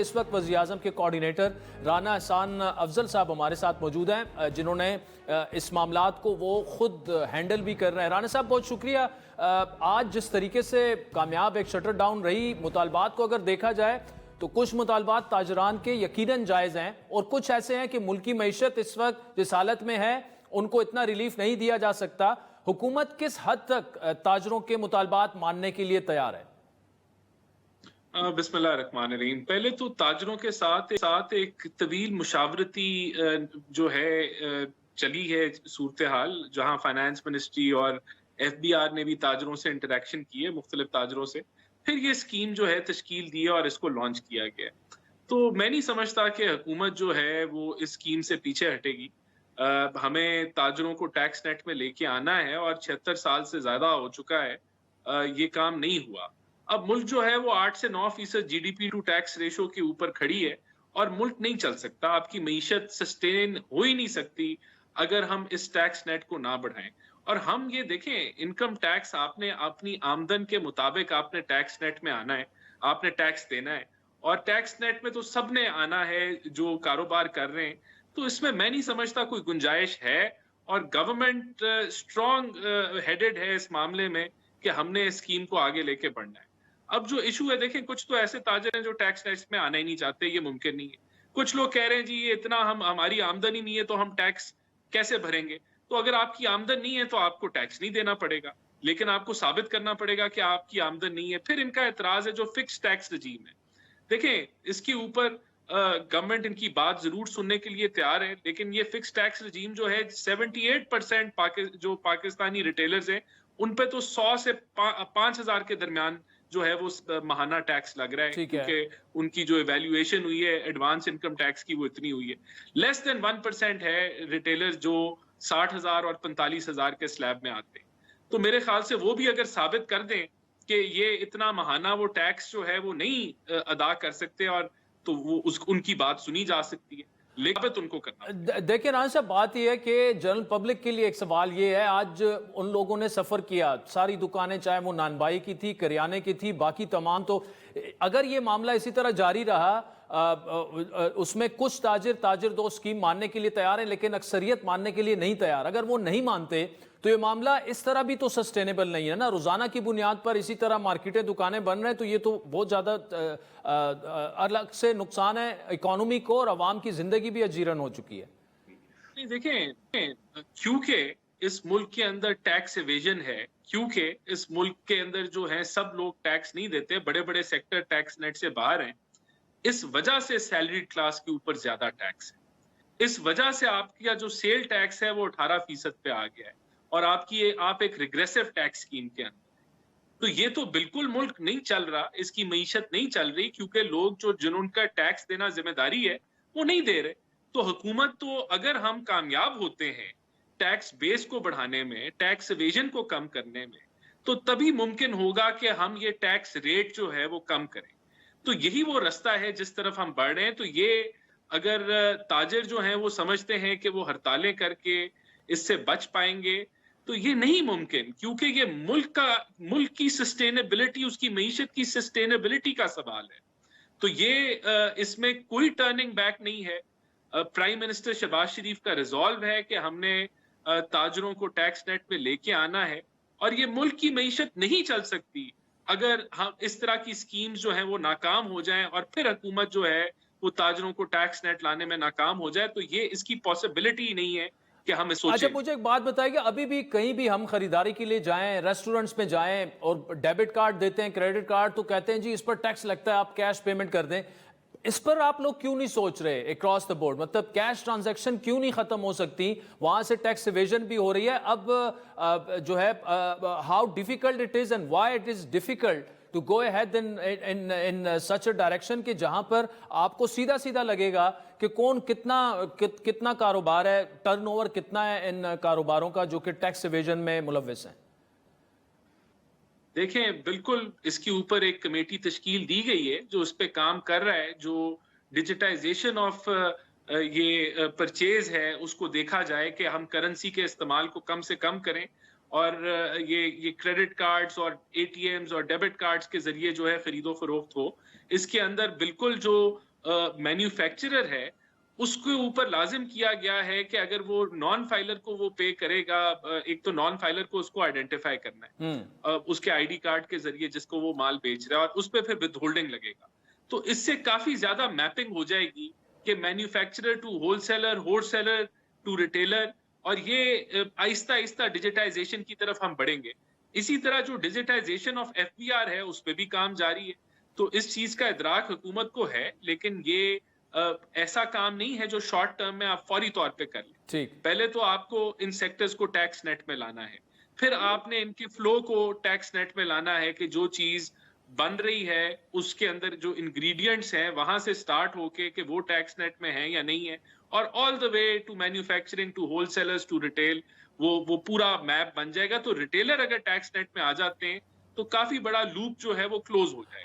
इस वक्त वज़ीर-ए-आज़म के कोऑर्डिनेटर राना एहसान अफजल साहब हमारे साथ मौजूद हैं, जिन्होंने इस मामलात को वो खुद हैंडल भी कर रहे हैं। राना साहब बहुत शुक्रिया। आज जिस तरीके से कामयाब एक शटर डाउन रही, मुतालबात को अगर देखा जाए तो कुछ मुतालबात ताजरान के यकीनन जायज़ हैं और कुछ ऐसे हैं कि मुल्की मईशत इस वक्त जिस हालत में है उनको इतना रिलीफ नहीं दिया जा सकता। हुकूमत किस हद तक ताजरों के मुतालबात मानने के लिए तैयार है? बिस्मिल्लाहिर्रहमानिर्रहीम। पहले तो ताजरों के साथ एक तवील मुशावरती जो है चली है सूरत हाल, जहां फाइनेंस मिनिस्ट्री और FBR ने भी ताजरों से इंटरेक्शन की है, मुख्तलिफ ताजरों से। फिर ये स्कीम जो है तश्कील दी है और इसको लॉन्च किया गया है। तो मैं नहीं समझता कि हुकूमत जो है वो इस स्कीम से पीछे हटेगी। हमें ताजरों को टैक्स नेट में लेके आना है और 76 साल से ज्यादा हो चुका है, ये काम नहीं हुआ। अब मुल्क जो है वो 8 से 9% GDP टू टैक्स रेशो के ऊपर खड़ी है और मुल्क नहीं चल सकता। आपकी मईशत सस्टेन हो ही नहीं सकती अगर हम इस टैक्स नेट को ना बढ़ाएं। और हम ये देखें, इनकम टैक्स आपने अपनी आमदन के मुताबिक आपने टैक्स नेट में आना है, आपने टैक्स देना है। और टैक्स नेट में तो सबने आना है जो कारोबार कर रहे हैं। तो इसमें मैं नहीं समझता कोई गुंजाइश है, और गवर्नमेंट स्ट्रॉन्ग हेडेड है इस मामले में कि हमने इस स्कीम को आगे लेके बढ़ना है। अब जो इशू है, देखें, कुछ तो ऐसे ताजर हैं जो टैक्स नेट में आना ही नहीं चाहते, ये मुमकिन नहीं है। कुछ लोग कह रहे हैं जी ये इतना हमारी आमदन ही नहीं है तो हम टैक्स कैसे भरेंगे। तो अगर आपकी आमदन नहीं है तो आपको टैक्स नहीं देना पड़ेगा, लेकिन आपको साबित करना पड़ेगा कि आपकी आमदन नहीं है। फिर इनका एतराज है जो फिक्स टैक्स रजीम है। देखें, इसके ऊपर गवर्नमेंट इनकी बात जरूर सुनने के लिए तैयार है, लेकिन ये फिक्स टैक्स रजीम जो है 78% जो पाकिस्तानी रिटेलर्स हैं उन पे तो 100 से 5000 के दरमियान जो है वो माहाना टैक्स लग रहा है, क्योंकि उनकी जो इवैल्यूएशन हुई है एडवांस इनकम टैक्स की वो इतनी हुई है। लेस देन 1% है रिटेलर्स जो 60,000 और 45,000 के स्लैब में आते हैं। तो मेरे ख्याल से वो भी अगर साबित कर दें कि ये इतना महाना वो टैक्स जो है वो नहीं अदा कर सकते, और तो वो उनकी बात सुनी जा सकती है, लेकिन उनको करना। देखिए राना साहब, बात यह है कि जनरल पब्लिक के लिए एक सवाल ये है, आज उन लोगों ने सफ़र किया, सारी दुकानें चाहे वो नानबाई की थी, करियाने की थी, बाकी तमाम, तो अगर ये मामला इसी तरह जारी रहा, उसमें कुछ ताजिर दो स्कीम मानने के लिए तैयार हैं लेकिन अक्सरियत मानने के लिए नहीं तैयार। अगर वो नहीं मानते तो ये मामला इस तरह भी तो सस्टेनेबल नहीं है ना। रोजाना की बुनियाद पर इसी तरह मार्केटें, दुकानें बन रहे हैं, तो ये तो बहुत ज्यादा अलग से नुकसान है इकोनॉमी को, और आवाम की जिंदगी भी अजीरन हो चुकी है। नहीं, देखें, क्योंकि इस मुल्क के अंदर टैक्स एवेजन है, क्योंकि इस मुल्क के अंदर जो है सब लोग टैक्स नहीं देते, बड़े बड़े सेक्टर टैक्स नेट से बाहर हैं, इस वजह से सैलरीड क्लास के ऊपर ज्यादा टैक्स है। इस वजह से आपका जो सेल टैक्स है वो 18% पे आ गया है, और आप एक रिग्रेसिव टैक्स स्कीम के अंदर। तो ये तो बिल्कुल मुल्क नहीं चल रहा, इसकी मईशत नहीं चल रही, क्योंकि लोग जिनका टैक्स देना जिम्मेदारी है वो नहीं दे रहे। तो हुकूमत, तो अगर हम कामयाब होते हैं टैक्स बेस को बढ़ाने में, टैक्स एवेजन को कम करने में, तो तभी मुमकिन होगा कि हम ये टैक्स रेट जो है वो कम करें। तो यही वो रास्ता है जिस तरफ हम बढ़ रहे हैं। तो ये अगर ताजिर जो हैं वो समझते हैं कि वो हड़तालें करके इससे बच पाएंगे, तो ये नहीं मुमकिन, क्योंकि ये मुल्क की सस्टेनेबिलिटी, उसकी मईशत की सस्टेनेबिलिटी का सवाल है। तो ये इसमें कोई टर्निंग बैक नहीं है। प्राइम मिनिस्टर शहबाज शरीफ का रिजॉल्व है कि हमने ताजरों को टैक्स नेट में लेके आना है, और ये मुल्क की मईशत नहीं चल सकती अगर हम इस तरह की स्कीम्स जो हैं वो नाकाम हो जाएं, और फिर हुकूमत जो है वो ताजरों को टैक्स नेट लाने में नाकाम हो जाए। तो ये इसकी पॉसिबिलिटी ही नहीं है कि हम सोचें। अच्छा, मुझे एक बात बताइए, अभी भी कहीं भी हम खरीदारी के लिए जाएं, रेस्टोरेंट्स में जाएं और डेबिट कार्ड देते हैं, क्रेडिट कार्ड, तो कहते हैं जी इस पर टैक्स लगता है, आप कैश पेमेंट कर दें। इस पर आप लोग क्यों नहीं सोच रहे अक्रॉस द बोर्ड? मतलब कैश ट्रांजैक्शन क्यों नहीं खत्म हो सकती? वहां से टैक्स इवेजन भी हो रही है। अब जो है, how difficult it is and why it is difficult to go ahead in such a direction कि जहां पर आपको सीधा सीधा लगेगा कि कौन कितना कारोबार है, टर्नओवर कितना है इन कारोबारों का जो कि टैक्स इवेजन में मुलव्विस हैं। देखें, बिल्कुल इसके ऊपर एक कमेटी तश्कील दी गई है जो इस पे काम कर रहा है, जो डिजिटाइजेशन ऑफ ये परचेज है उसको देखा जाए कि हम करेंसी के इस्तेमाल को कम से कम करें, और ये क्रेडिट कार्ड्स और ATMs और डेबिट कार्ड्स के जरिए जो है खरीदो फरोख्त हो। इसके अंदर बिल्कुल जो मैन्युफैक्चरर है उसके ऊपर लाजिम किया गया है कि अगर वो नॉन फाइलर को वो पे करेगा, एक तो नॉन फाइलर को उसको आइडेंटिफाई करना है उसके आईडी कार्ड के जरिए जिसको वो माल बेच रहा है, और उस पर फिर विद होल्डिंग लगेगा। तो इससे काफी ज्यादा मैपिंग हो जाएगी कि manufacturer to wholesaler to retailer, और ये आहिस्ता आहिस्ता डिजिटाइजेशन की तरफ हम बढ़ेंगे। इसी तरह जो डिजिटाइजेशन ऑफ एफबीआर है उस पर भी काम जारी है। तो इस चीज का इदराक हुकूमत को है, लेकिन ये ऐसा काम नहीं है जो शॉर्ट टर्म में आप फौरी तौर पे कर लें। ठीक। पहले तो आपको इन सेक्टर्स को टैक्स नेट में लाना है, फिर आपने इनके फ्लो को टैक्स नेट में लाना है कि जो चीज बन रही है उसके अंदर जो इंग्रेडिएंट्स हैं वहां से स्टार्ट होके कि वो टैक्स नेट में है या नहीं है, और all the way to manufacturing to wholesalers to retail वो पूरा मैप बन जाएगा। तो रिटेलर अगर टैक्स नेट में आ जाते हैं तो काफी बड़ा लूप जो है वो क्लोज हो जाएगा।